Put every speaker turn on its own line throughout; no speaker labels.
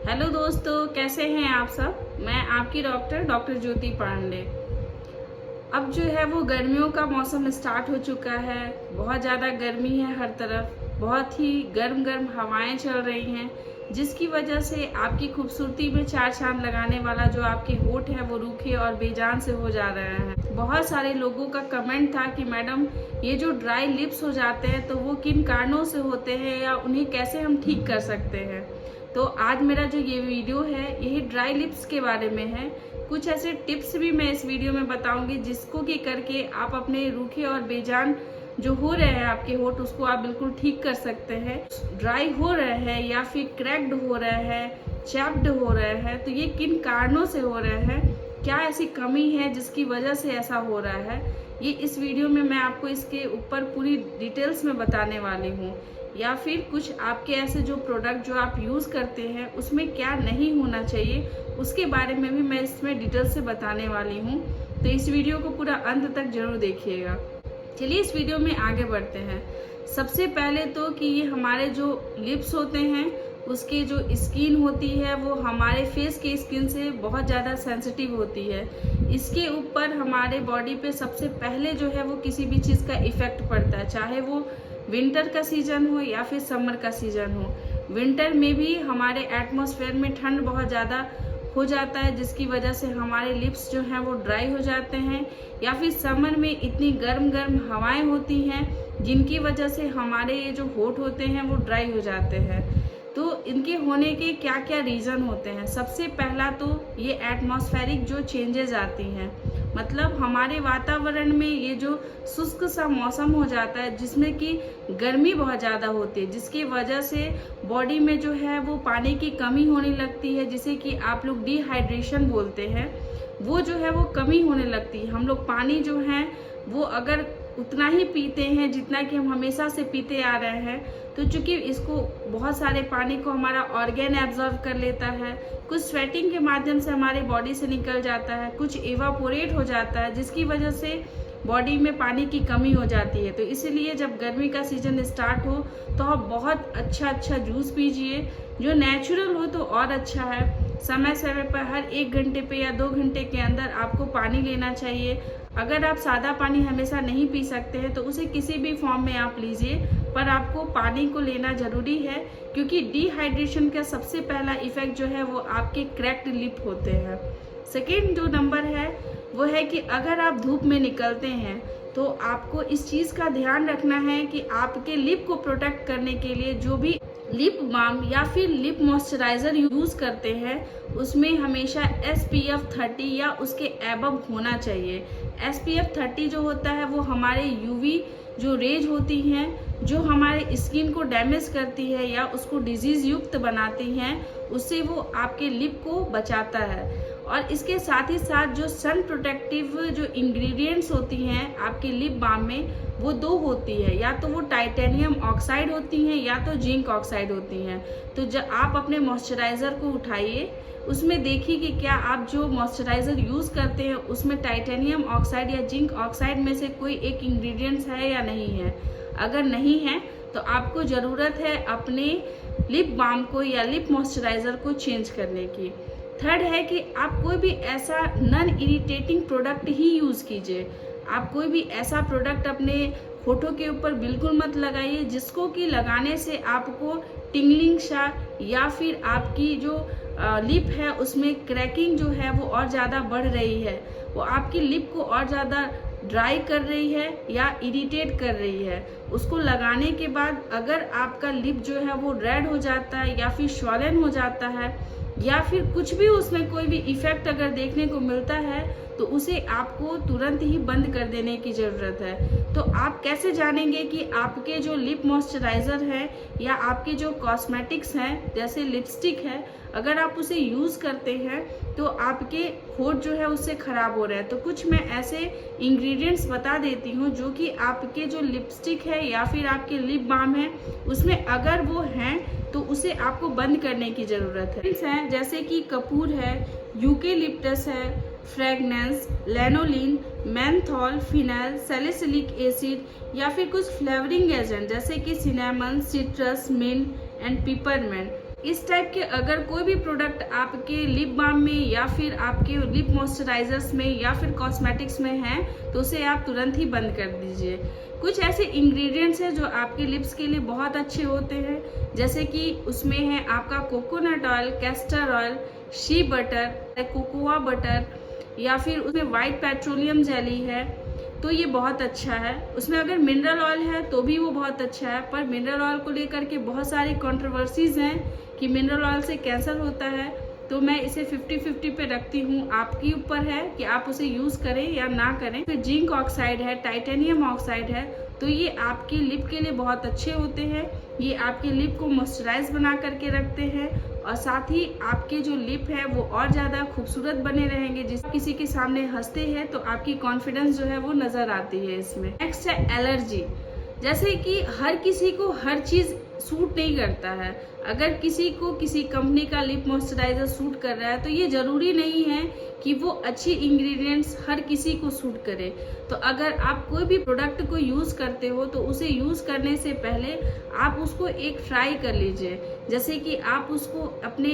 Hello दोस्तों, कैसे हैं आप सब। मैं आपकी डॉक्टर ज्योति पांडे। अब जो है वो गर्मियों का मौसम स्टार्ट हो चुका है। बहुत ज़्यादा गर्मी है हर तरफ, बहुत ही गर्म गर्म हवाएं चल रही हैं, जिसकी वजह से आपकी खूबसूरती में चार चांद लगाने वाला जो आपके होठ है वो रूखे और बेजान से हो जा रहे हैं। बहुत सारे लोगों का कमेंट था कि मैडम ये जो ड्राई लिप्स हो जाते हैं तो वो किन कारणों से होते हैं या उन्हें कैसे हम ठीक कर सकते हैं। तो आज मेरा जो ये वीडियो है यही ड्राई लिप्स के बारे में है। कुछ ऐसे टिप्स भी मैं इस वीडियो में बताऊंगी जिसको कि करके आप अपने रूखे और बेजान जो हो रहे हैं आपके होठ उसको आप बिल्कुल ठीक कर सकते हैं। ड्राई हो रहे हैं या फिर क्रैक्ड हो रहे हैं, चैप्ड हो रहे हैं, तो ये किन कारणों से हो रहे हैं, क्या ऐसी कमी है जिसकी वजह से ऐसा हो रहा है, ये इस वीडियो में मैं आपको इसके ऊपर पूरी डिटेल्स में बताने वाली हूँ। या फिर कुछ आपके ऐसे जो प्रोडक्ट जो आप यूज़ करते हैं उसमें क्या नहीं होना चाहिए उसके बारे में भी मैं इसमें डिटेल से बताने वाली हूँ। तो इस वीडियो को पूरा अंत तक जरूर देखिएगा। चलिए इस वीडियो में आगे बढ़ते हैं। सबसे पहले तो कि ये हमारे जो लिप्स होते हैं उसकी जो स्किन होती है वो हमारे फेस के स्किन से बहुत ज़्यादा सेंसिटिव होती है। इसके ऊपर हमारे बॉडी पे सबसे पहले जो है वो किसी भी चीज़ का इफ़ेक्ट पड़ता है, चाहे वो विंटर का सीज़न हो या फिर समर का सीज़न हो। विंटर में भी हमारे एटमॉस्फेयर में ठंड बहुत ज़्यादा हो जाता है जिसकी वजह से हमारे लिप्स जो हैं वो ड्राई हो जाते हैं, या फिर समर में इतनी गर्म गर्म हवाएं होती हैं जिनकी वजह से हमारे ये जो होठ होते हैं वो ड्राई हो जाते हैं। तो इनके होने के क्या क्या रीज़न होते हैं। सबसे पहला तो ये एटमॉस्फेरिक जो चेंजेस आती हैं, मतलब हमारे वातावरण में ये जो शुष्क सा मौसम हो जाता है जिसमें कि गर्मी बहुत ज़्यादा होती है, जिसकी वजह से बॉडी में जो है वो पानी की कमी होने लगती है, जिसे कि आप लोग डिहाइड्रेशन बोलते हैं। वो जो है वो कमी होने लगती है। हम लोग पानी जो है वो अगर उतना ही पीते हैं जितना कि हम हमेशा से पीते आ रहे हैं, तो चूंकि इसको बहुत सारे पानी को हमारा ऑर्गेन एब्जॉर्व कर लेता है, कुछ स्वेटिंग के माध्यम से हमारे बॉडी से निकल जाता है, कुछ इवापोरेट हो जाता है, जिसकी वजह से बॉडी में पानी की कमी हो जाती है। तो इसीलिए जब गर्मी का सीजन स्टार्ट हो तो आप बहुत अच्छा जूस पीजिए, जो नेचुरल हो तो और अच्छा है। समय समय पर हर 1 घंटे पे या 2 घंटे के अंदर आपको पानी लेना चाहिए। अगर आप सादा पानी हमेशा नहीं पी सकते हैं तो उसे किसी भी फॉर्म में आप लीजिए, पर आपको पानी को लेना ज़रूरी है, क्योंकि डिहाइड्रेशन का सबसे पहला इफेक्ट जो है वो आपके क्रैक्ड लिप होते हैं। सेकेंड जो नंबर है वो है कि अगर आप धूप में निकलते हैं तो आपको इस चीज़ का ध्यान रखना है कि आपके लिप को प्रोटेक्ट करने के लिए जो भी लिप बाम या फिर लिप मॉइस्चराइज़र यूज़ करते हैं उसमें हमेशा SPF 30 या उसके एबव होना चाहिए। SPF 30 जो होता है वो हमारे UV जो रेज होती हैं जो हमारे स्किन को डैमेज करती है या उसको डिजीज़ युक्त बनाती हैं, उससे वो आपके लिप को बचाता है। और इसके साथ ही साथ जो सन प्रोटेक्टिव जो इंग्रेडिएंट्स होती हैं आपके लिप बाम में वो 2 होती है, या तो वो टाइटेनियम ऑक्साइड होती हैं या तो जिंक ऑक्साइड होती हैं। तो जब आप अपने मॉइस्चराइज़र को उठाइए उसमें देखिए कि क्या आप जो मॉइस्चराइज़र यूज़ करते हैं उसमें टाइटेनियम ऑक्साइड या जिंक ऑक्साइड में से कोई एक इंग्रेडिएंट्स है या नहीं है। अगर नहीं है तो आपको ज़रूरत है अपने लिप बाम को या लिप मॉइस्चराइज़र को चेंज करने की। थर्ड है कि आप कोई भी ऐसा नॉन इरिटेटिंग प्रोडक्ट ही यूज़ कीजिए। आप कोई भी ऐसा प्रोडक्ट अपने होठों के ऊपर बिल्कुल मत लगाइए जिसको कि लगाने से आपको टिंगलिंग सा या फिर आपकी जो लिप है उसमें क्रैकिंग जो है वो और ज़्यादा बढ़ रही है, वो आपकी लिप को और ज़्यादा ड्राई कर रही है या इरिटेट कर रही है। उसको लगाने के बाद अगर आपका लिप जो है वो रेड हो जाता है या फिर स्वॉलन हो जाता है या फिर कुछ भी उसमें कोई भी इफेक्ट अगर देखने को मिलता है तो उसे आपको तुरंत ही बंद कर देने की ज़रूरत है। तो आप कैसे जानेंगे कि आपके जो लिप मॉइस्चराइज़र है या आपके जो कॉस्मेटिक्स हैं जैसे लिपस्टिक है, अगर आप उसे यूज़ करते हैं तो आपके होठ जो है उससे ख़राब हो रहा है। तो कुछ मैं ऐसे इंग्रेडिएंट्स बता देती हूँ जो कि आपके जो लिपस्टिक है या फिर आपके लिप बाम है उसमें अगर वो हैं तो उसे आपको बंद करने की ज़रूरत है। जैसे कि कपूर है, यूकेलिप्टस है, fragrance, lanolin, menthol, phenyl, salicylic acid या फिर कुछ फ्लेवरिंग एजेंट जैसे कि cinnamon, citrus, mint and peppermint. इस टाइप के अगर कोई भी प्रोडक्ट आपके लिप बाम में या फिर आपके लिप मॉइस्चराइजर्स में या फिर कॉस्मेटिक्स में है तो उसे आप तुरंत ही बंद कर दीजिए। कुछ ऐसे इंग्रेडिएंट्स हैं जो आपके लिप्स के लिए बहुत अच्छे होते हैं, जैसे कि उसमें है आपका coconut oil, castor oil, she butter, cocoa butter या फिर उसमें वाइट पेट्रोलियम जेली है, तो ये बहुत अच्छा है। उसमें अगर मिनरल ऑयल है तो भी वो बहुत अच्छा है, पर मिनरल ऑयल को लेकर के बहुत सारी कंट्रोवर्सीज हैं कि मिनरल ऑयल से कैंसर होता है, तो मैं इसे 50-50 पे रखती हूँ। आपके ऊपर है कि आप उसे यूज़ करें या ना करें। फिर जिंक ऑक्साइड है, टाइटेनियम ऑक्साइड है, तो ये आपके लिप के लिए बहुत अच्छे होते हैं। ये आपके लिप को मॉइस्चराइज बना करके रखते हैं और साथ ही आपके जो लिप है वो और ज़्यादा खूबसूरत बने रहेंगे। जिस किसी के सामने हंसते हैं तो आपकी कॉन्फिडेंस जो है वो नज़र आती है इसमें। नेक्स्ट है एलर्जी। जैसे कि हर किसी को हर चीज़ सूट नहीं करता है। अगर किसी को किसी कंपनी का लिप मॉइस्चराइजर सूट कर रहा है तो ये ज़रूरी नहीं है कि वो अच्छी इंग्रेडिएंट्स हर किसी को सूट करे। तो अगर आप कोई भी प्रोडक्ट को यूज़ करते हो तो उसे यूज़ करने से पहले आप उसको एक ट्राई कर लीजिए। जैसे कि आप उसको अपने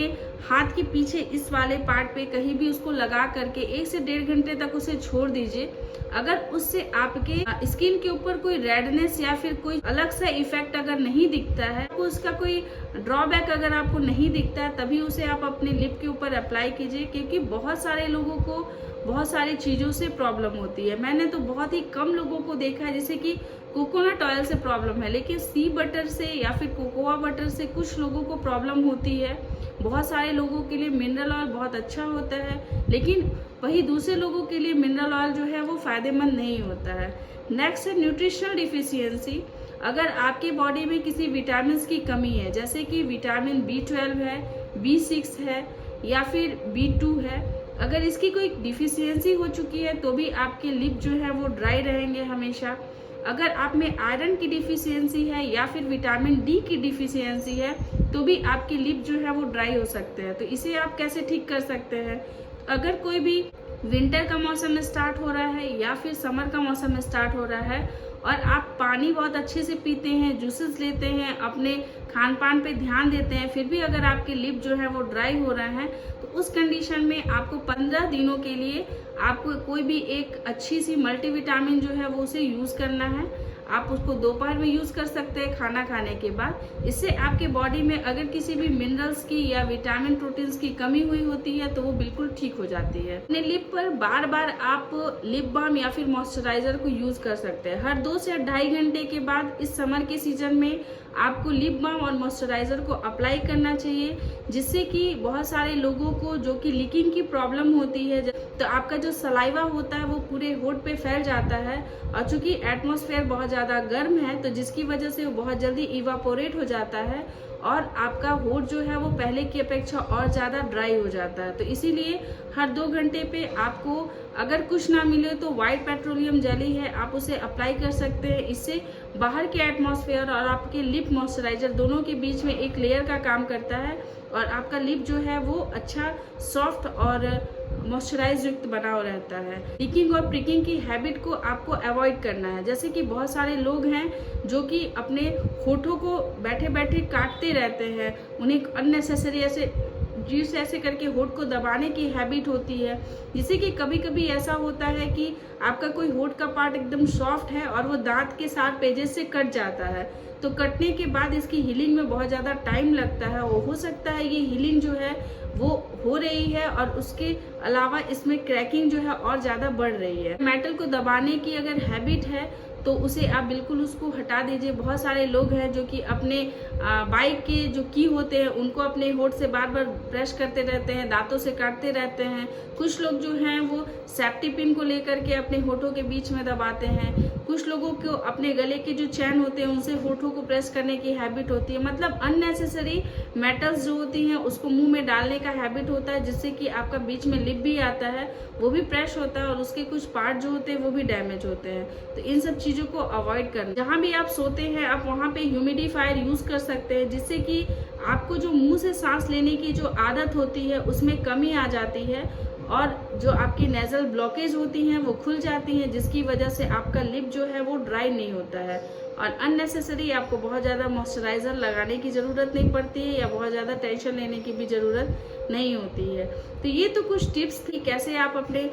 हाथ के पीछे इस वाले पार्ट पे कहीं भी उसको लगा करके 1 से 1.5 घंटे तक उसे छोड़ दीजिए। अगर उससे आपके स्किन के ऊपर कोई रेडनेस या फिर कोई अलग सा इफेक्ट अगर नहीं दिखता है, तो उसका कोई ड्रॉबैक अगर आपको नहीं दिखता है, तभी उसे आप अपने लिप के ऊपर अप्लाई कीजिए। क्योंकि बहुत सारे लोगों को बहुत सारी चीज़ों से प्रॉब्लम होती है। मैंने तो बहुत ही कम लोगों को देखा है जैसे कि कोकोनट ऑयल से प्रॉब्लम है, लेकिन सी बटर से या फिर कोकोआ बटर से कुछ लोगों को प्रॉब्लम होती है। बहुत सारे लोगों के लिए मिनरल ऑयल बहुत अच्छा होता है, लेकिन वही दूसरे लोगों के लिए मिनरल ऑयल जो है वो फ़ायदेमंद नहीं होता है। नेक्स्ट है न्यूट्रिशनल डिफिशियंसी। अगर आपकी बॉडी में किसी विटामिन की कमी है, जैसे कि विटामिन B12 है, B6 है या फिर B2 है, अगर इसकी कोई डिफिशियंसी हो चुकी है तो भी आपके लिप जो है वो ड्राई रहेंगे हमेशा। अगर आप में आयरन की डिफिशियंसी है या फिर विटामिन D की डिफिशियंसी है तो भी आपके लिप जो है वो ड्राई हो सकते हैं। तो इसे आप कैसे ठीक कर सकते हैं? अगर कोई भी विंटर का मौसम स्टार्ट हो रहा है या फिर समर का मौसम स्टार्ट हो रहा है और आप पानी बहुत अच्छे से पीते हैं, जूसेस लेते हैं, अपने खान पान पे ध्यान देते हैं, फिर भी अगर आपके लिप जो है वो ड्राई हो रहा है, तो उस कंडीशन में आपको 15 दिनों के लिए आपको कोई भी एक अच्छी सी मल्टीविटामिन जो है वो उसे यूज़ करना है। आप उसको दोपहर में यूज़ कर सकते हैं खाना खाने के बाद। इससे आपके बॉडी में अगर किसी भी मिनरल्स की या विटामिन प्रोटीन्स की कमी हुई होती है तो वो बिल्कुल ठीक हो जाती है। अपने लिप पर बार बार आप लिप बाम या फिर मॉइस्चराइजर को यूज़ कर सकते हैं। हर 2 से 2.5 घंटे के बाद इस समर के सीजन में आपको लिप बाम और मॉइस्चराइजर को अप्लाई करना चाहिए, जिससे कि बहुत सारे लोगों को जो कि लीकिंग की प्रॉब्लम होती है, तो आपका जो सलाइवा होता है वो पूरे होठ पे फैल जाता है और चूंकि एटमॉस्फेयर बहुत ज़्यादा गर्म है तो जिसकी वजह से वो बहुत जल्दी इवापोरेट हो जाता है और आपका होठ जो है वो पहले की अपेक्षा और ज़्यादा ड्राई हो जाता है। तो इसीलिए हर 2 घंटे पे आपको अगर कुछ ना मिले तो वाइट पेट्रोलियम जेली है, आप उसे अप्लाई कर सकते हैं। इससे बाहर के एटमॉस्फेयर और आपके लिप मॉइस्चराइजर दोनों के बीच में एक लेयर का काम करता है और आपका लिप जो है वो अच्छा सॉफ्ट और मॉइस्चराइज युक्त बना रहता है। लीकिंग और प्रिकिंग की हैबिट को आपको अवॉइड करना है। जैसे कि बहुत सारे लोग हैं जो कि अपने होठों को बैठे बैठे काटते रहते हैं, उन्हें अननेसेसरी ऐसे जीभ ऐसे करके होठ को दबाने की हैबिट होती है, जिससे कि कभी कभी ऐसा होता है कि आपका कोई होठ का पार्ट एकदम सॉफ्ट है और वो दांत के साथ पेजेस से कट जाता है। तो कटने के बाद इसकी हीलिंग में बहुत ज़्यादा टाइम लगता है। वो हो सकता है ये हीलिंग जो है वो हो रही है और उसके अलावा इसमें क्रैकिंग जो है और ज़्यादा बढ़ रही है। मेटल को दबाने की अगर हैबिट है तो उसे आप बिल्कुल उसको हटा दीजिए। बहुत सारे लोग हैं जो कि अपने बाइक के जो की होते हैं उनको अपने होठ से बार बार ब्रश करते रहते हैं, दांतों से काटते रहते हैं। कुछ लोग जो हैं वो सेफ्टी पिन को लेकर के अपने होठों के बीच में दबाते हैं। कुछ लोगों को अपने गले के जो चैन होते हैं उनसे होठों को प्रेस करने की हैबिट होती है। मतलब अननेसेसरी मेटल्स जो होती हैं उसको मुंह में डालने का हैबिट होता है, जिससे कि आपका बीच में लिप भी आता है, वो भी प्रेस होता है और उसके कुछ पार्ट जो होते हैं वो भी डैमेज होते हैं। तो इन सब चीज़ों को अवॉइड करना। जहाँ भी आप सोते हैं आप वहाँ पे ह्यूमिडिफायर यूज़ कर सकते हैं, जिससे कि आपको जो मुंह से सांस लेने की जो आदत होती है उसमें कमी आ जाती है और जो आपकी नेजल ब्लॉकेज होती हैं वो खुल जाती हैं, जिसकी वजह से आपका लिप जो है वो ड्राई नहीं होता है। और अननेसेसरी आपको बहुत ज़्यादा मॉइस्चराइज़र लगाने की ज़रूरत नहीं पड़ती है या बहुत ज़्यादा टेंशन लेने की भी ज़रूरत नहीं होती है। तो ये तो कुछ टिप्स थी कैसे आप अपने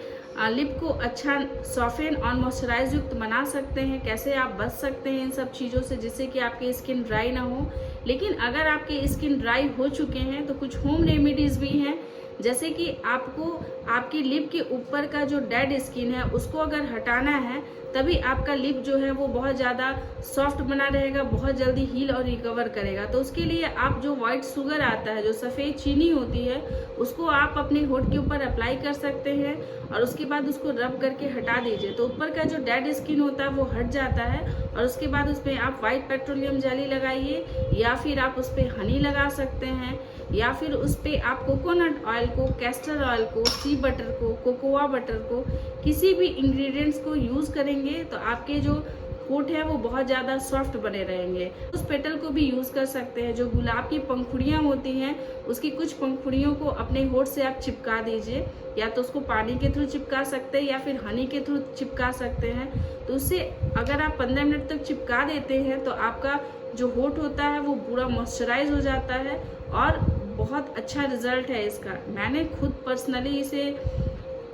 लिप को अच्छा सॉफ्टन और मॉइस्चराइज युक्त बना सकते हैं, कैसे आप बच सकते हैं इन सब चीज़ों से जिससे कि आपकी स्किन ड्राई ना हो। लेकिन अगर आपके स्किन ड्राई हो चुके हैं तो कुछ होम रेमेडीज़ भी हैं, जैसे कि आपको आपकी लिप के ऊपर का जो डेड स्किन है उसको अगर हटाना है, तभी आपका लिप जो है वो बहुत ज़्यादा सॉफ्ट बना रहेगा, बहुत जल्दी हील और रिकवर करेगा। तो उसके लिए आप जो वाइट शुगर आता है, जो सफ़ेद चीनी होती है, उसको आप अपने होठ के ऊपर अप्लाई कर सकते हैं और उसके बाद उसको रब करके हटा दीजिए। तो ऊपर का जो डेड स्किन होता है वो हट जाता है और उसके बाद उस पर आप वाइट पेट्रोलियम जेली लगाइए या फिर आप उस पर हनी लगा सकते हैं या फिर उस पर आप कोकोनट ऑयल को, कैस्टर ऑयल को, सी बटर को, कोकोआ बटर को, किसी भी इंग्रेडिएंट्स को यूज़ करेंगे तो आपके जो होठ है वो बहुत ज़्यादा सॉफ्ट बने रहेंगे। उस पेटल को भी यूज़ कर सकते हैं। जो गुलाब की पंखुड़ियाँ होती हैं उसकी कुछ पंखुड़ियों को अपने होठ से आप चिपका दीजिए, या तो उसको पानी के थ्रू चिपका सकते हैं या फिर हनी के थ्रू चिपका सकते हैं। तो उससे अगर आप 15 मिनट तक चिपका देते हैं तो आपका जो होठ होता है वो पूरा मॉइस्चराइज हो जाता है और बहुत अच्छा रिजल्ट है इसका। मैंने खुद पर्सनली इसे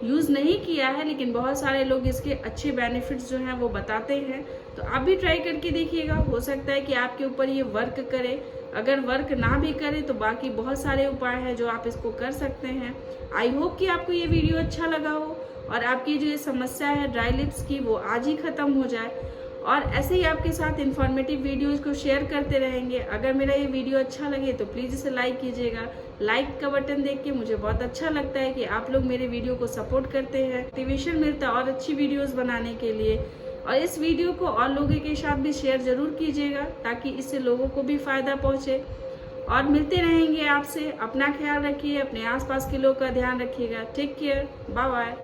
यूज़ नहीं किया है, लेकिन बहुत सारे लोग इसके अच्छे बेनिफिट्स जो हैं वो बताते हैं। तो आप भी ट्राई करके देखिएगा, हो सकता है कि आपके ऊपर ये वर्क करे। अगर वर्क ना भी करे तो बाकी बहुत सारे उपाय हैं जो आप इसको कर सकते हैं। आई होप कि आपको ये वीडियो अच्छा लगा हो और आपकी जो ये समस्या है ड्राई लिप्स की वो आज ही ख़त्म हो जाए। और ऐसे ही आपके साथ इन्फॉर्मेटिव वीडियोज़ को शेयर करते रहेंगे। अगर मेरा ये वीडियो अच्छा लगे तो प्लीज़ इसे लाइक कीजिएगा। लाइक का बटन देख के मुझे बहुत अच्छा लगता है कि आप लोग मेरे वीडियो को सपोर्ट करते हैं, मोटिवेशन मिलता है और अच्छी वीडियोस बनाने के लिए। और इस वीडियो को और लोगों के साथ भी शेयर ज़रूर कीजिएगा ताकि इससे लोगों को भी फ़ायदा पहुँचे। और मिलते रहेंगे आपसे। अपना ख्याल रखिए, अपने आसपास के लोग का ध्यान रखिएगा। Take care, bye bye.